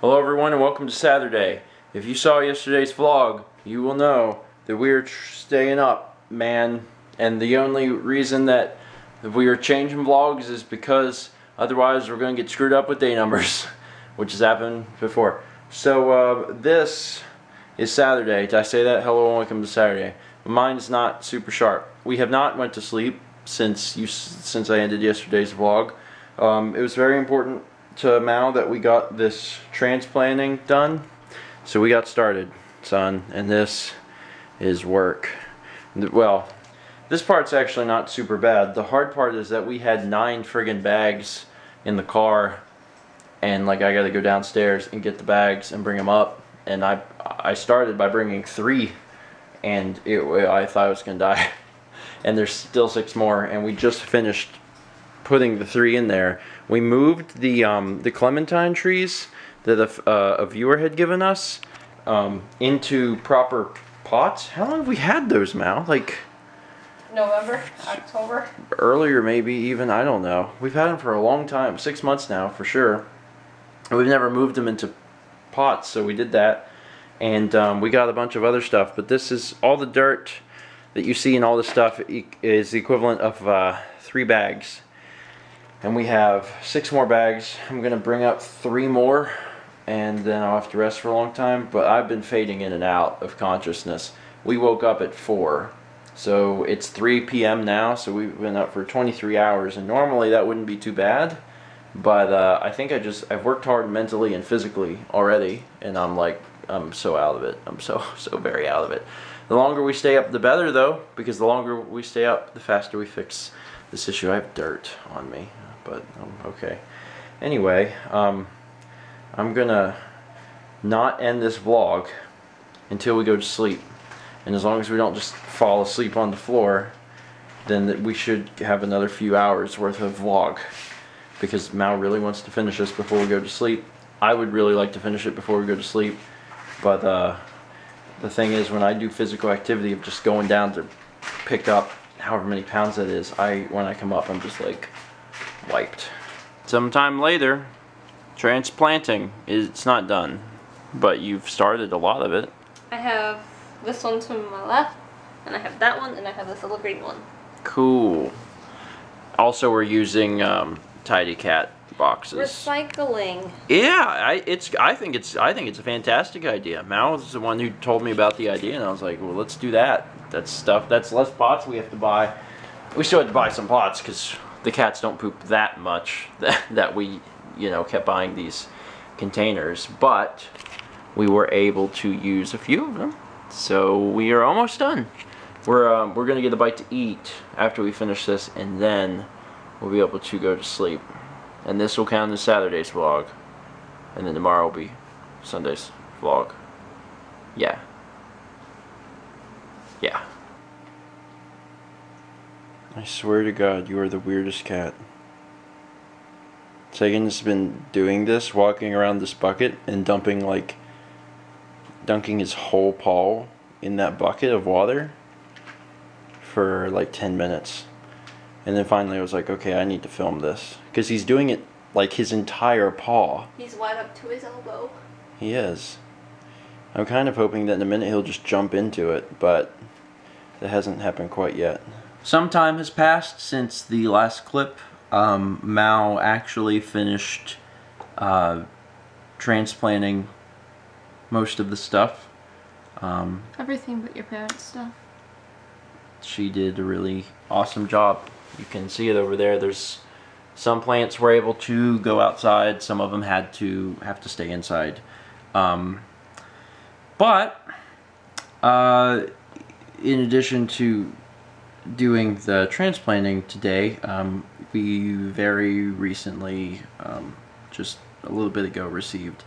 Hello everyone and welcome to Saturday. If you saw yesterday's vlog, you will know that we are staying up, man. And the only reason that we are changing vlogs is because otherwise we're going to get screwed up with day numbers, which has happened before. So this is Saturday. Did I say that? Hello and welcome to Saturday. Mine's not super sharp. We have not went to sleep since I ended yesterday's vlog. It was very important to Mal that we got this transplanting done, so we got started, son, and this is work. Well, this part's actually not super bad. The hard part is that we had 9 friggin' bags in the car, and like I gotta go downstairs and get the bags and bring them up, and I started by bringing 3, and I thought I was gonna die. And there's still 6 more, and we just finished putting the 3 in there. We moved the clementine trees that a viewer had given us into proper pots. How long have we had those, Mal? Like November, October? Earlier maybe even, I don't know. We've had them for a long time, 6 months now for sure. We've never moved them into pots, so we did that. And we got a bunch of other stuff, but this is all the dirt that you see and all this stuff is the equivalent of 3 bags. And we have 6 more bags. I'm gonna bring up 3 more and then I'll have to rest for a long time, but I've been fading in and out of consciousness. We woke up at 4, so it's 3 p.m. now, so we've been up for 23 hours, and normally that wouldn't be too bad, but I think I've worked hard mentally and physically already, and I'm so out of it. I'm so very out of it. The longer we stay up, the better though, because the longer we stay up, the faster we fix this issue. I have dirt on me, but okay. Anyway, I'm gonna not end this vlog until we go to sleep, and as long as we don't just fall asleep on the floor, then we should have another few hours worth of vlog, because Mal really wants to finish this before we go to sleep. I would really like to finish it before we go to sleep, but the thing is, when I do physical activity of just going down to pick up however many pounds that is, when I come up, I'm just like wiped. Sometime later, transplanting it's not done, but you've started a lot of it. I have this one to my left, and I have that one, and I have this little green one. Cool. Also, we're using Tidy Cat boxes. Recycling. Yeah, I think it's a fantastic idea. Mal was the one who told me about the idea, and I was like, well, let's do that. That's less pots we have to buy. We still have to buy some pots because the cats don't poop that much that we, kept buying these containers, but we were able to use a few of them. So we are almost done. We're gonna get a bite to eat after we finish this, and then we'll be able to go to sleep. And this will count as Saturday's vlog, and then tomorrow will be Sunday's vlog. Yeah. I swear to God, you are the weirdest cat. Sagan's been doing this, walking around this bucket and dunking his whole paw in that bucket of water for like 10 minutes. And then finally I was like, okay, I need to film this. Because he's doing it like his entire paw. He's wide up to his elbow. He is. I'm kind of hoping that in a minute he'll just jump into it, but that hasn't happened quite yet. Some time has passed since the last clip. Mal actually finished transplanting most of the stuff. Everything but your parents' stuff. She did a really awesome job. You can see it over there. There's some plants were able to go outside. Some of them have to stay inside. But in addition to doing the transplanting today, we very recently, just a little bit ago, received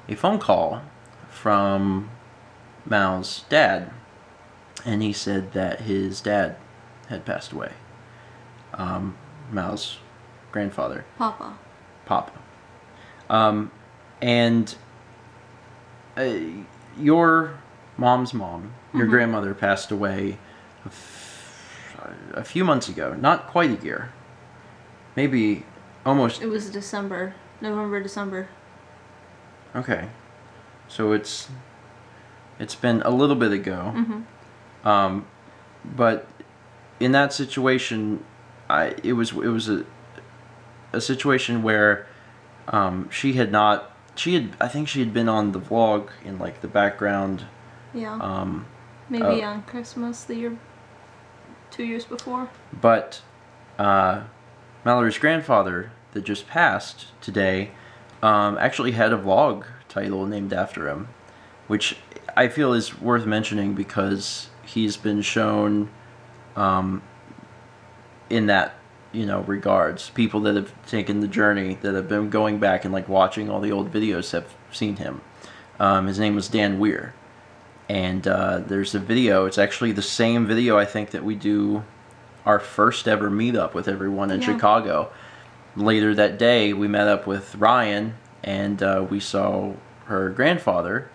a phone call from Mal's dad, and he said that his dad had passed away. Mal's grandfather. Papa. And your mom's mom, your grandmother, passed away a few months ago. Not quite a year. Maybe almost. It was November, December. Okay. So it's been a little bit ago. But in that situation, it was a situation where I think she had been on the vlog in like the background. Yeah. Maybe on Christmas 2 years before. But Mallory's grandfather that just passed today actually had a vlog title named after him, which I feel is worth mentioning because he's been shown in that, you know, regards. People that have taken the journey, that have been going back and like watching all the old videos, have seen him. His name was Dan Weir, and there's a video. It's actually the same video I think that we do our first ever meetup with everyone in Chicago. Later that day, we met up with Ryan, and we saw her grandfather,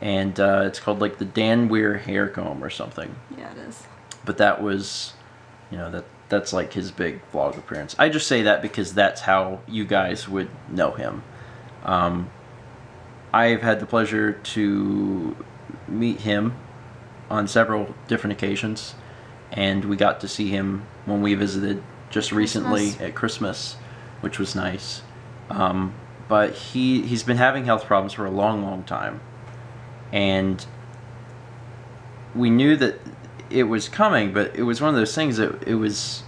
and it's called like the Dan Weir hair comb or something. Yeah, it is. But that was, you know, that's like his big vlog appearance. I just say that because that's how you guys would know him. I've had the pleasure to meet him on several different occasions, and we got to see him when we visited just recently at Christmas, which was nice. But he's been having health problems for a long time, and we knew that it was coming, but it was one of those things that it was...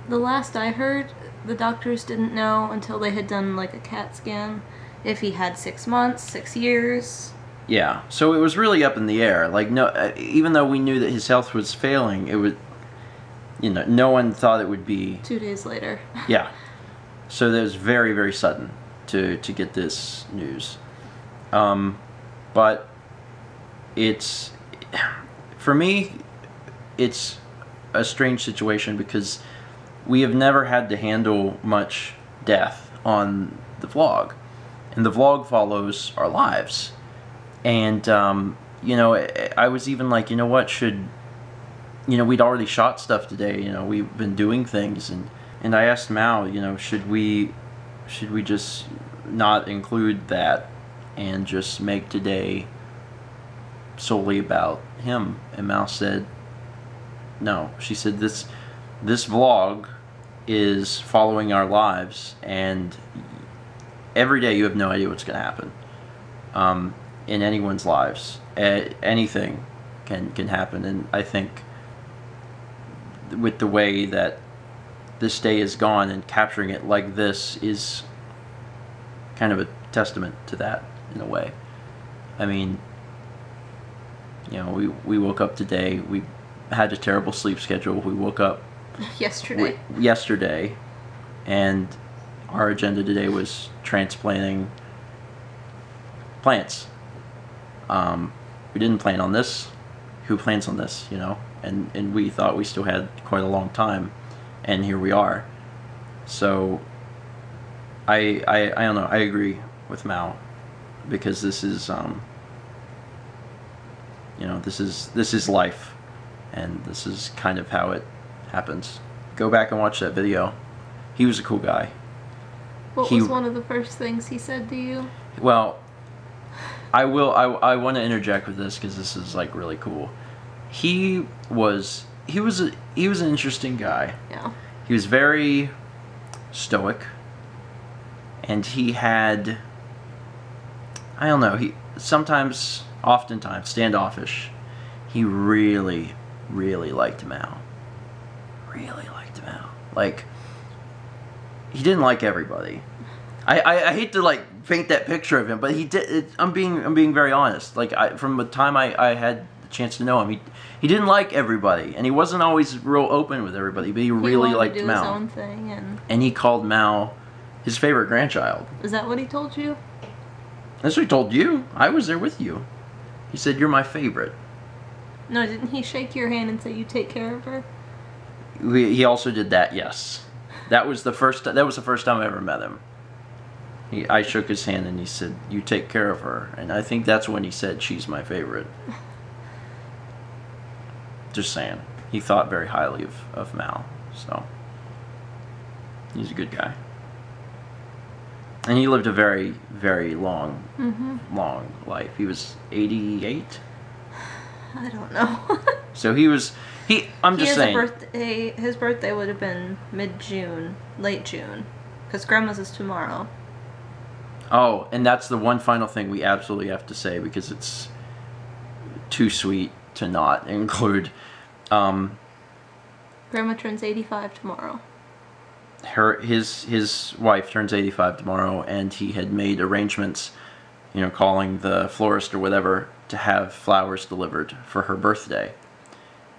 The last I heard, the doctors didn't know until they had done like a CAT scan if he had 6 months, 6 years. Yeah, so it was really up in the air. Like, no, even though we knew that his health was failing, it would, you know, no one thought it would be 2 days later. Yeah, so that was very, very sudden to get this news. But it's, for me, it's a strange situation because we have never had to handle much death on the vlog, and the vlog follows our lives. And you know, I was even like, you know what, you know, we'd already shot stuff today, you know, we've been doing things, and I asked Mal, you know, should we just not include that and just make today solely about him? And Mal said no. She said this vlog is following our lives, and every day you have no idea what's going to happen in anyone's lives. Anything can happen, and I think with the way that this day is gone, and capturing it like this is kind of a testament to that in a way. I mean, you know, we woke up today, we had a terrible sleep schedule. We woke up yesterday, and our agenda today was transplanting plants. We didn't plan on this. Who plans on this, you know? And we thought we still had quite a long time, and here we are. So I don't know, I agree with Mal, because this is you know, this is life, and this is kind of how it happens. Go back and watch that video. He was a cool guy. What was one of the first things he said to you? Well, I want to interject with this because this is like really cool. He was an interesting guy. Yeah. He was very stoic, and he had, I don't know, oftentimes standoffish. He really liked Mal. Really liked Mal. Like, he didn't like everybody. I hate to like paint that picture of him, but he did. I'm being very honest. Like, from the time I had the chance to know him, he didn't like everybody, and he wasn't always real open with everybody. But he really liked Mal. His own thing, and he called Mal his favorite grandchild. Is that what he told you? That's what he told you. I was there with you. He said, "You're my favorite." No, didn't he shake your hand and say you take care of her? He also did that. Yes, that was the first time I ever met him. I shook his hand and he said, "You take care of her," and I think that's when he said, "She's my favorite." Just saying, he thought very highly of Mal, so he's a good guy. And he lived a very, very long, Mm-hmm. long life. He was 88? I don't know. So I'm just saying. His birthday would have been mid-June, late June. Because Grandma's is tomorrow. Oh, and that's the one final thing we absolutely have to say because it's too sweet to not include. Grandma turns 85 tomorrow. His wife turns 85 tomorrow, and he had made arrangements, calling the florist or whatever to have flowers delivered for her birthday.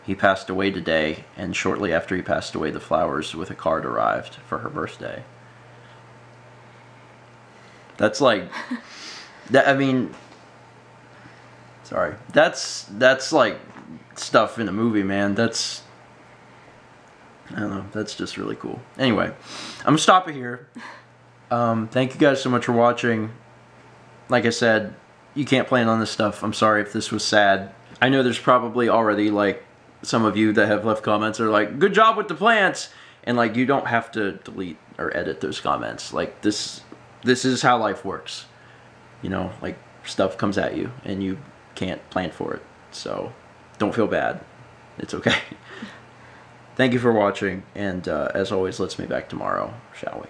He passed away today, and shortly after he passed away, the flowers with a card arrived for her birthday. That's like, that. I mean, sorry. That's like stuff in a movie, man. I don't know. That's just really cool. Anyway, I'm gonna stop it here. Thank you guys so much for watching. Like I said, you can't plan on this stuff. I'm sorry if this was sad. I know there's probably already like some of you that have left comments that are like, "Good job with the plants," and like you don't have to delete or edit those comments. Like this is how life works. Like stuff comes at you and you can't plan for it. So don't feel bad. It's okay. Thank you for watching, and as always, let's meet back tomorrow, shall we?